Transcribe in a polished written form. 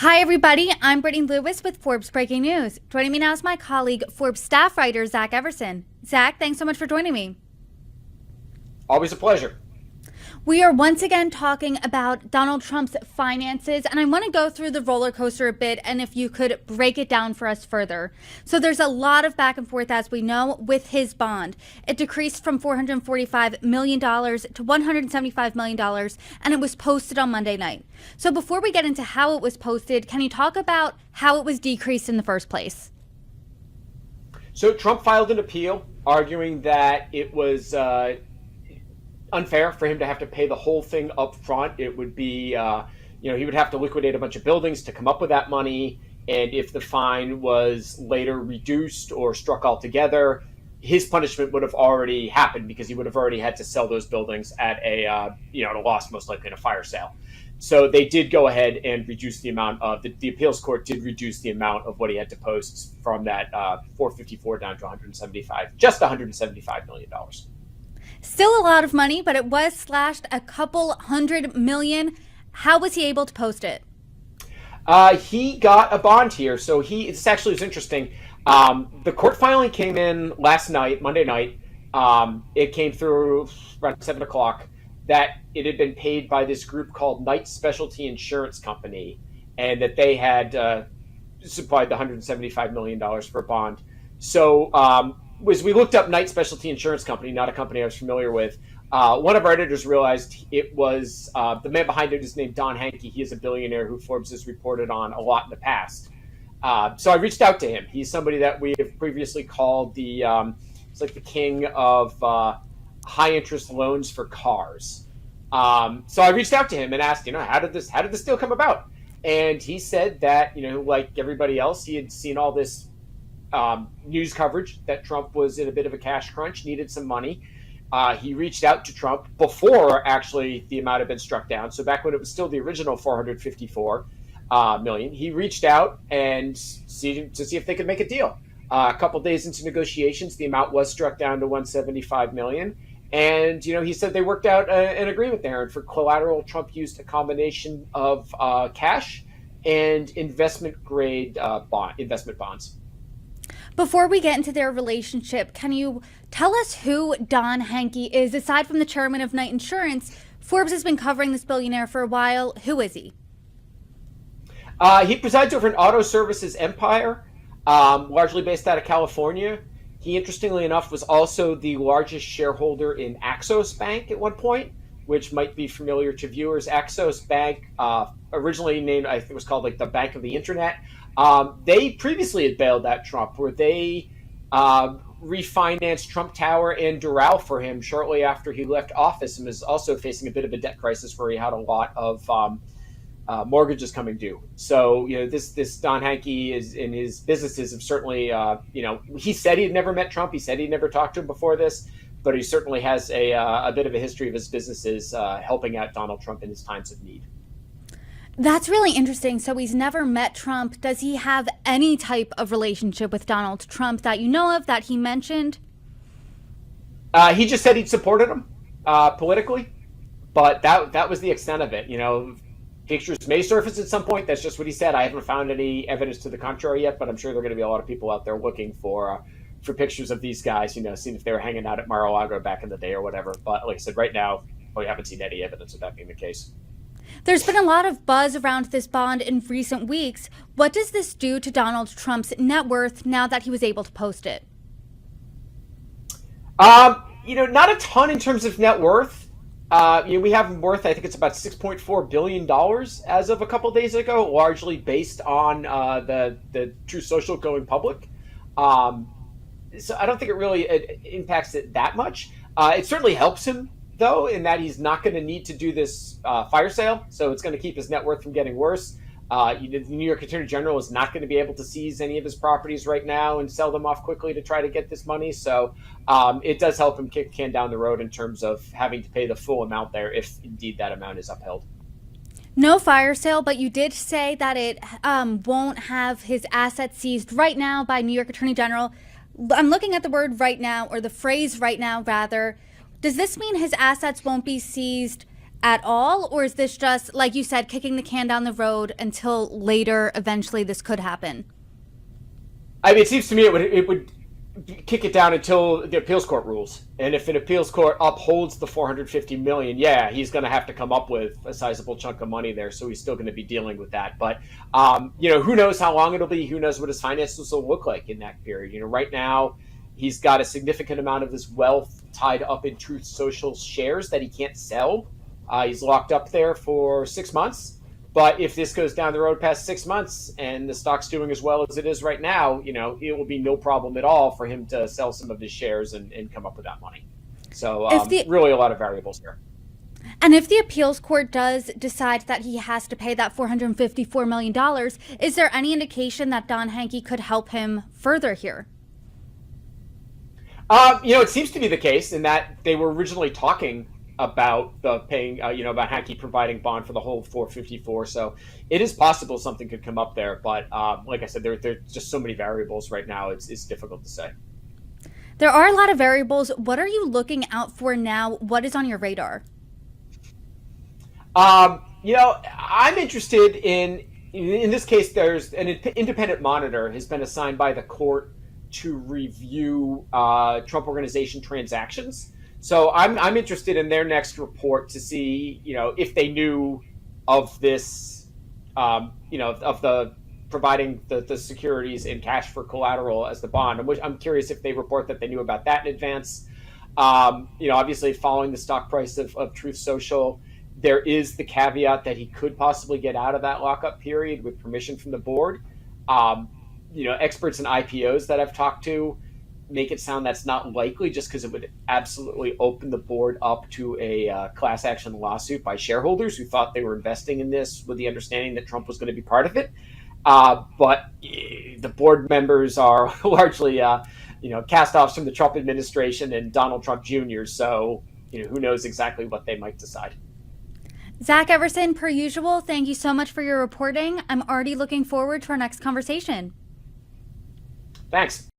Hi, everybody. I'm Brittany Lewis with Forbes Breaking News. Joining me now is my colleague, Forbes staff writer, Zach Everson. Zach, thanks so much for joining me. Always a pleasure. We are once again talking about Donald Trump's finances, and I want to go through the roller coaster a bit, and if you could break it down for us further. So there's a lot of back and forth, as we know, with his bond. It decreased from $445 million to $175 million, and it was posted on Monday night. So before we get into how it was posted, can you talk about how it was decreased in the first place? So Trump filed an appeal arguing that it was unfair for him to have to pay the whole thing up front. It would be, he would have to liquidate a bunch of buildings to come up with that money. And if the fine was later reduced or struck altogether, his punishment would have already happened because he would have already had to sell those buildings at a loss, most likely in a fire sale. So they did go ahead and reduce the amount of the appeals court did reduce the amount of what he had to post from that 454 down to 175, just $175 million. Still a lot of money, but it was slashed a couple $100 million. How was he able to post it? He got a bond here. So this actually is interesting. The court filing came in last night, Monday night. It came through around 7 o'clock that it had been paid by this group called Knight Specialty Insurance Company, and that they had supplied the $175 million for a bond. So as we looked up Knight Specialty Insurance Company, not a company I was familiar with, one of our editors realized it was the man behind it is named Don Hanky. He is a billionaire who Forbes has reported on a lot in the past. So I reached out to him. He's somebody that we have previously called it's like the king of high interest loans for cars. So I reached out to him and asked, how did this deal come about? And he said that, like everybody else, he had seen all this news coverage that Trump was in a bit of a cash crunch, needed some money. He reached out to Trump before actually the amount had been struck down. So back when it was still the original 454 million, he reached out and to see if they could make a deal. A couple days into negotiations, the amount was struck down to 175 million. And, he said they worked out an agreement there. And for collateral, Trump used a combination of cash and investment bonds. Before we get into their relationship, can you tell us who Don Hanky is? Aside from the chairman of Knight Insurance, Forbes has been covering this billionaire for a while. Who is he? He presides over an auto services empire, largely based out of California. He, interestingly enough, was also the largest shareholder in Axos Bank at one point, which might be familiar to viewers. Axos Bank, originally named, I think it was called like the Bank of the Internet. They previously had bailed out Trump, where they refinanced Trump Tower and Doral for him shortly after he left office, and was also facing a bit of a debt crisis where he had a lot of mortgages coming due. So, this Don Hanky is in his businesses have certainly, he said he had never met Trump. He said he'd never talked to him before this, but he certainly has a bit of a history of his businesses helping out Donald Trump in his times of need. That's really interesting. So he's never met Trump. Does he have any type of relationship with Donald Trump that you know of, that he mentioned? He just said he'd supported him politically, but that was the extent of it. Pictures may surface at some point. That's just what he said. I haven't found any evidence to the contrary yet, but I'm sure there are going to be a lot of people out there looking for pictures of these guys, seeing if they were hanging out at Mar-a-Lago back in the day or whatever. But like I said, right now, we haven't seen any evidence of that being the case. There's been a lot of buzz around this bond in recent weeks. What does this do to Donald Trump's net worth now that he was able to post it? Not a ton in terms of net worth. We have him worth, I think it's about $6.4 billion as of a couple of days ago, largely based on the True Social going public. So I don't think it really impacts it that much. It certainly helps him, though, in that he's not going to need to do this fire sale, so it's going to keep his net worth from getting worse. The New York Attorney General is not going to be able to seize any of his properties right now and sell them off quickly to try to get this money. So it does help him kick the can down the road in terms of having to pay the full amount there, if indeed that amount is upheld. No fire sale, but you did say that it won't have his assets seized right now by New York Attorney General. I'm looking at the word right now, or the phrase right now, rather. Does this mean his assets won't be seized at all? Or is this just, like you said, kicking the can down the road until later, eventually this could happen? I mean, it seems to me it would kick it down until the appeals court rules. And if an appeals court upholds the 450 million, yeah, he's going to have to come up with a sizable chunk of money there. So he's still going to be dealing with that. But, who knows how long it'll be? Who knows what his finances will look like in that period? Right now, he's got a significant amount of his wealth tied up in Truth Social shares that he can't sell. He's locked up there for 6 months. But if this goes down the road past 6 months and the stock's doing as well as it is right now, it will be no problem at all for him to sell some of his shares and come up with that money. So really a lot of variables here. And if the appeals court does decide that he has to pay that $454 million, is there any indication that Don Hanky could help him further here? It seems to be the case in that they were originally talking about the paying, about Hanky providing bond for the whole 454. So it is possible something could come up there. But like I said, there's just so many variables right now. It's difficult to say. There are a lot of variables. What are you looking out for now? What is on your radar? I'm interested in this case, there's an independent monitor has been assigned by the court to review Trump Organization transactions. So I'm interested in their next report to see, if they knew of this, of the providing the securities in cash for collateral as the bond. I'm curious if they report that they knew about that in advance. Obviously following the stock price of Truth Social, there is the caveat that he could possibly get out of that lockup period with permission from the board. Experts in IPOs that I've talked to make it sound that's not likely just because it would absolutely open the board up to a class action lawsuit by shareholders who thought they were investing in this with the understanding that Trump was going to be part of it. But the board members are largely, cast-offs from the Trump administration and Donald Trump Jr. So, who knows exactly what they might decide. Zach Everson, per usual, thank you so much for your reporting. I'm already looking forward to our next conversation. Thanks.